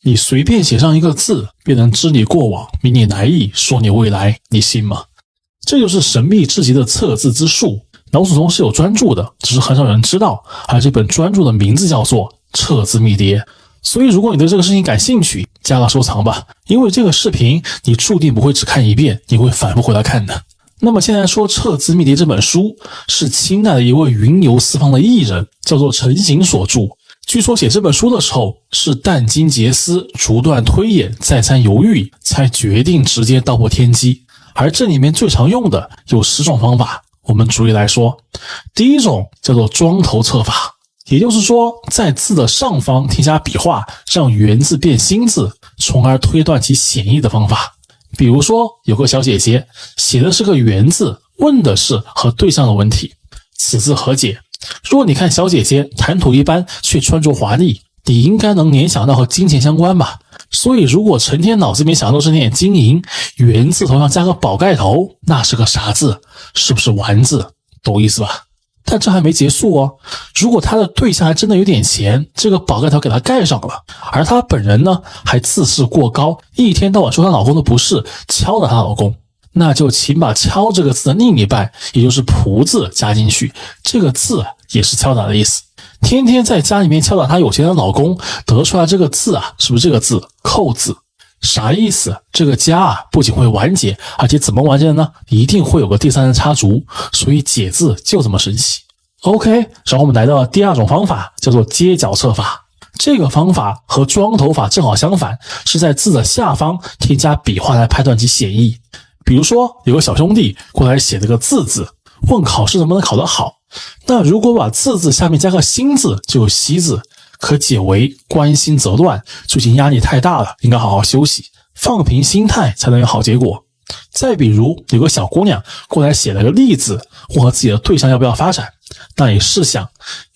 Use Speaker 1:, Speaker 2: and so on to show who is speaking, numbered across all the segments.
Speaker 1: 你随便写上一个字，便能知你过往，明你来意，说你未来，你信吗？这就是神秘至极的测字之术。老祖宗是有专著的，只是很少人知道，而这本专著的名字叫做测字秘牒。所以如果你对这个事情感兴趣，加个收藏吧，因为这个视频你注定不会只看一遍，你会反复回来看的。那么现在说测字秘牒这本书是清代的一位云游四方的艺人，叫做陈行所著。据说写这本书的时候是殚精竭思，逐段推演，再三犹豫，才决定直接道破天机。而这里面最常用的有10种方法，我们逐一来说。第一种叫做庄头测法，也就是说在字的上方添加笔画，让圆字变心字，从而推断其显义的方法。比如说有个小姐姐写的是个圆字，问的是和对象的问题，此字何解？如果你看小姐姐谈吐一般却穿着华丽，你应该能联想到和金钱相关吧。所以如果成天脑子里面想都是念金银，圆字头上加个宝盖头，那是个啥字？是不是丸字？懂意思吧？但这还没结束哦，如果他的对象还真的有点钱，这个宝盖头给他盖上了，而他本人呢还自视过高，一天到晚说她老公的不是，敲打她老公，那就请把敲这个字的另一半，也就是仆字加进去，这个字也是敲打的意思。天天在家里面敲打她有钱的老公，得出来这个字啊，是不是这个字扣字？啥意思？这个家啊不仅会完结，而且怎么完结的呢？一定会有个第三人插足，所以解字就这么神奇。OK， 然后我们来到了第二种方法，叫做接角测法。这个方法和庄头法正好相反，是在字的下方添加笔画来判断其显义。比如说有个小兄弟过来写了个字，问考试能不能考得好，那如果把字下面加个心字，就有西字，可解为关心则乱，最近压力太大了，应该好好休息，放平心态才能有好结果。再比如有个小姑娘过来写了个立字，问和自己的对象要不要发展，那你试想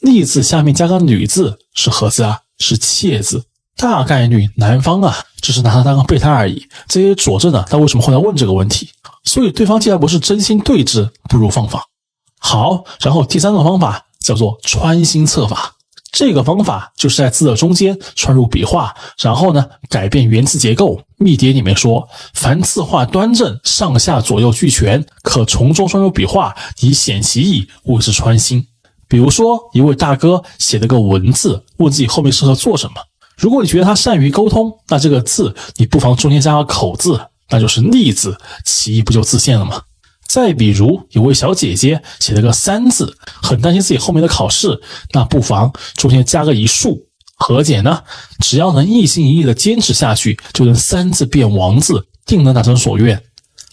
Speaker 1: 立字下面加个女字是何字啊？是妾字，大概率男方啊只是拿她当个备胎而已，这也佐证了他为什么会来问这个问题。所以对方既然不是真心对峙，不如放放。好，然后第三种方法叫做穿心测法。这个方法就是在字的中间穿入笔画，然后呢改变原字结构。秘牒里面说，凡字画端正，上下左右俱全，可从中穿入笔画，以显其意，谓之穿心。比如说一位大哥写了个文字，问自己后面适合做什么。如果你觉得他善于沟通，那这个字你不妨中间加个口字，那就是立字，其意不就自现了吗？再比如有位小姐姐写了个三字，很担心自己后面的考试，那不妨中间加个一竖，何解呢？只要能一心一意的坚持下去，就能三字变王字，定能达成所愿。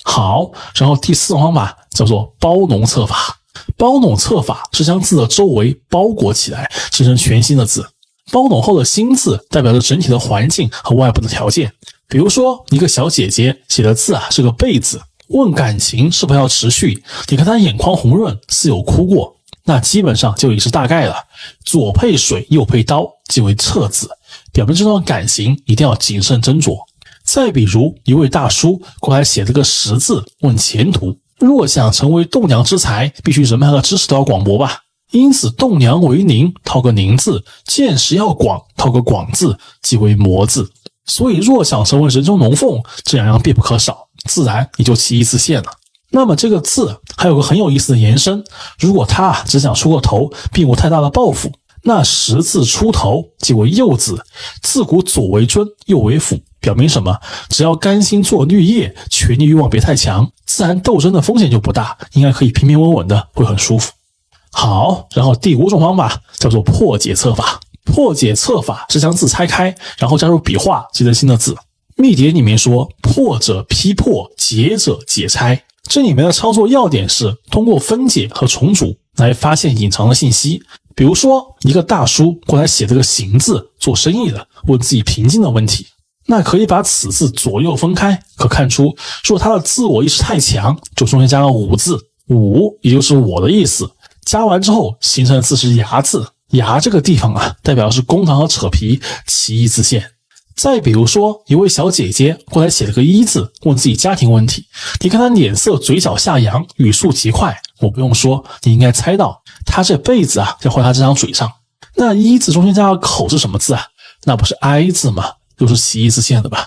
Speaker 1: 好，然后第四种方法叫做包笼测法。包笼测法是将字的周围包裹起来，形成全新的字。包笼后的新字代表着整体的环境和外部的条件。比如说一个小姐姐写的字啊是个贝字，问感情是否要持续，你看她眼眶红润，似有哭过，那基本上就已是大概了。左配水右配刀，即为撤字，表明这段感情一定要谨慎斟酌。再比如一位大叔过来写了个十字，问前途，若想成为栋梁之才，必须人脉和知识都要广博吧，因此栋梁为宁，套个宁字，见识要广，套个广字，即为模字。所以若想成为人中龙凤，这两样必不可少，自然你就其义自现了。那么这个字还有个很有意思的延伸，如果他只想出个头，并无太大的抱负，那十字出头即为右字，自古左为尊，右为辅，表明什么？只要甘心做绿叶，权力欲望别太强，自然斗争的风险就不大，应该可以平平稳稳的，会很舒服。好，然后第五种方法叫做破解测法。破解测法是将字拆开，然后加入笔画，接着新的字。秘牒里面说，破者批破，解者解拆。这里面的操作要点是通过分解和重组来发现隐藏的信息。比如说一个大叔过来写这个行字，做生意的，问自己平静的问题，那可以把此字左右分开，可看出如果他的自我意识太强，就中间加个武字，武也就是我的意思，加完之后形成的字是牙字，牙这个地方啊，代表的是公堂和扯皮，其义自现。再比如说一位小姐姐过来写了个一字，问自己家庭问题，你看她脸色嘴角下扬，语速极快，我不用说，你应该猜到她这辈子啊要画她这张嘴上。那一字中间加个口是什么字啊？那不是哀字吗？又是起义字线的吧。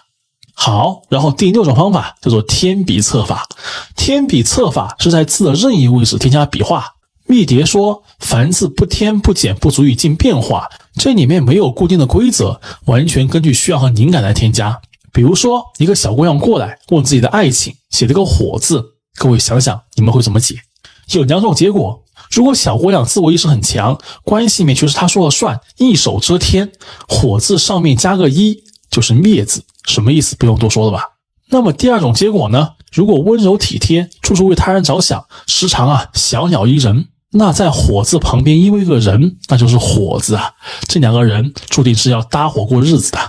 Speaker 1: 好，然后第6种方法叫做添笔测法。添笔测法是在字的任意位置添加笔画。密牒说，凡字不添不减不足以进变化，这里面没有固定的规则，完全根据需要和灵感来添加。比如说，一个小姑娘过来问自己的爱情，写了个火字，各位想想你们会怎么解？有2种结果。如果小姑娘自我意识很强，关系里面就是她说了算，一手遮天，火字上面加个一，就是灭字，什么意思不用多说了吧。那么第2种结果呢？如果温柔体贴，处处为他人着想，时常小鸟依人，那在火字旁边因为一个人，那就是火字啊，这2个人注定是要搭伙过日子的。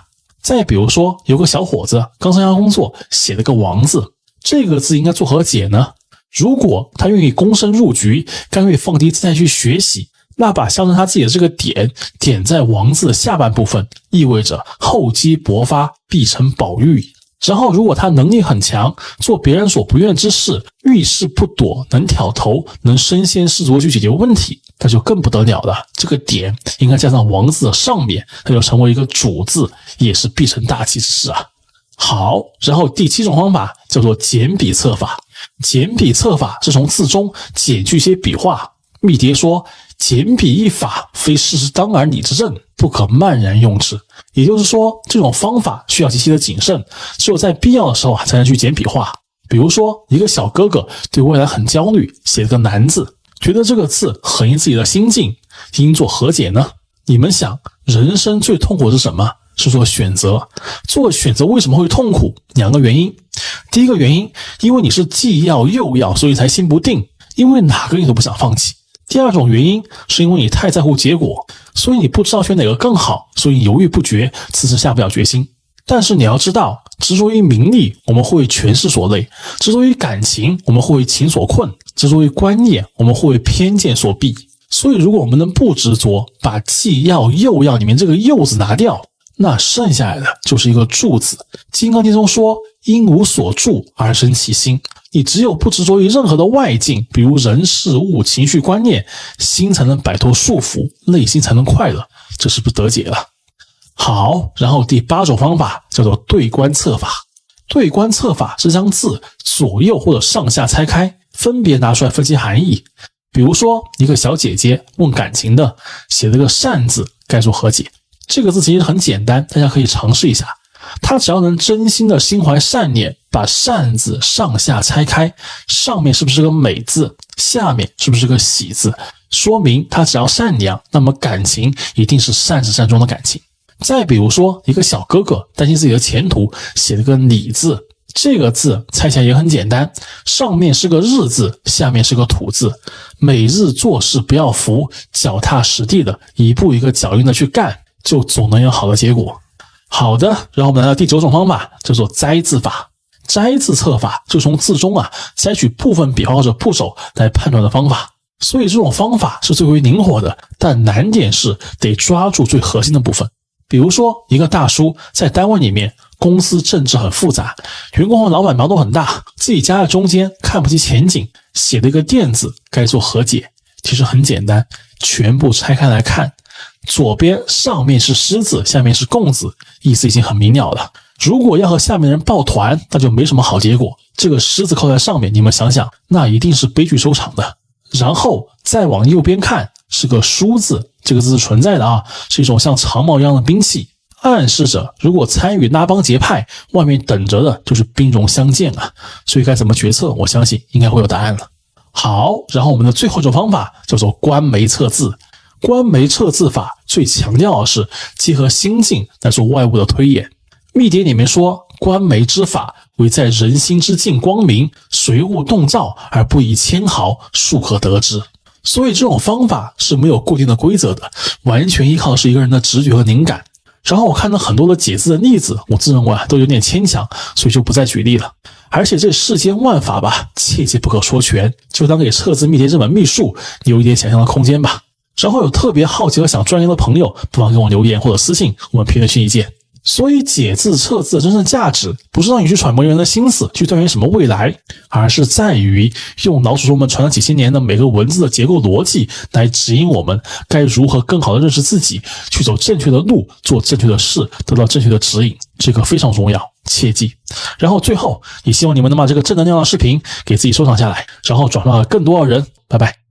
Speaker 1: 再比如说，有个小伙子刚参加工作，写了个王字，这个字应该作何解呢？如果他愿意躬身入局，甘愿放低姿态去学习，那把象征他自己的这个点在王字的下半部分，意味着厚积薄发，必成宝玉。然后如果他能力很强，做别人所不愿之事，遇事不躲，能挑头，能身先士卒去解决问题，那就更不得了了。这个点应该加上王字的上面，它就成为一个主字，也是必成大器之事啊。好，然后第7种方法叫做简笔测法。简笔测法是从字中减去一些笔画。密牒说，简笔一法，非事事当然理之政，不可漫然用之。也就是说，这种方法需要极其的谨慎，只有在必要的时候才能去简笔画。比如说，一个小哥哥对未来很焦虑，写了个难字，觉得这个字合应自己的心境，应作何解呢？你们想，人生最痛苦的是什么？是做选择。做选择为什么会痛苦？2个原因。第一个原因，因为你是既要又要，所以才心不定，因为哪个你都不想放弃。第2种原因，是因为你太在乎结果，所以你不知道选哪个更好，所以你犹豫不决，迟迟下不了决心。但是你要知道，执着于名利，我们会为权势所累；执着于感情，我们会为情所困；执着于观念，我们会为偏见所逼。所以如果我们能不执着，把既要又要里面这个又字拿掉，那剩下来的就是一个住字。金刚经中说，因无所住而生其心。你只有不执着于任何的外境，比如人事物情绪观念，心才能摆脱束缚，内心才能快乐，这是不是得解了？好，然后第8种方法叫做对观测法。对观测法是将字左右或者上下拆开，分别拿出来分析含义。比如说，一个小姐姐问感情的，写了个善字，该作何解？这个字其实很简单，大家可以尝试一下。他只要能真心的心怀善念，把善字上下拆开，上面是不是个美字，下面是不是个喜字，说明他只要善良，那么感情一定是善始善终的感情。再比如说，一个小哥哥担心自己的前途，写了个礼字，这个字猜起来也很简单，上面是个日字，下面是个土字，每日做事不要浮，脚踏实地的，一步一个脚印的去干，就总能有好的结果。好的，然后我们来到第9种方法，叫做摘字法。摘字测法就从字中摘取部分笔画或者部首来判断的方法。所以这种方法是最为灵活的，但难点是得抓住最核心的部分。比如说，一个大叔在单位里面，公司政治很复杂，员工和老板矛盾很大，自己夹在中间，看不清前景，写了一个店字，该作何解？其实很简单，全部拆开来看，左边上面是狮字，下面是贡字，意思已经很明了了。如果要和下面人抱团，那就没什么好结果。这个狮字扣在上面，你们想想，那一定是悲剧收场的。然后再往右边看，是个书字，这个字是存在的是一种像长矛一样的兵器，暗示着如果参与拉帮结派，外面等着的就是兵戎相见所以该怎么决策，我相信应该会有答案了。好，然后我们的最后一种方法叫做观眉测字。观眉测字法最强调的是结合心境来做外物的推演。密牒里面说，观眉之法为在人心之境光明，随物动照而不以纤毫，庶可得之。所以这种方法是没有固定的规则的，完全依靠的是一个人的直觉和灵感。然后我看到很多的解字的例子，我自认为都有点牵强，所以就不再举例了。而且这世间万法切记不可说全，就当给测字密牒这本秘术留一点想象的空间吧。然后有特别好奇和想钻研的朋友，不妨给我留言或者私信，我们评论区一见。所以解字测字的真正价值，不是让你去揣摩人的心思，去钻研什么未来，而是在于用老祖宗们传了几千年的每个文字的结构逻辑，来指引我们该如何更好的认识自己，去走正确的路，做正确的事，得到正确的指引。这个非常重要，切记。然后最后，也希望你们能把这个正能量的视频给自己收藏下来，然后转发给更多的人。拜拜。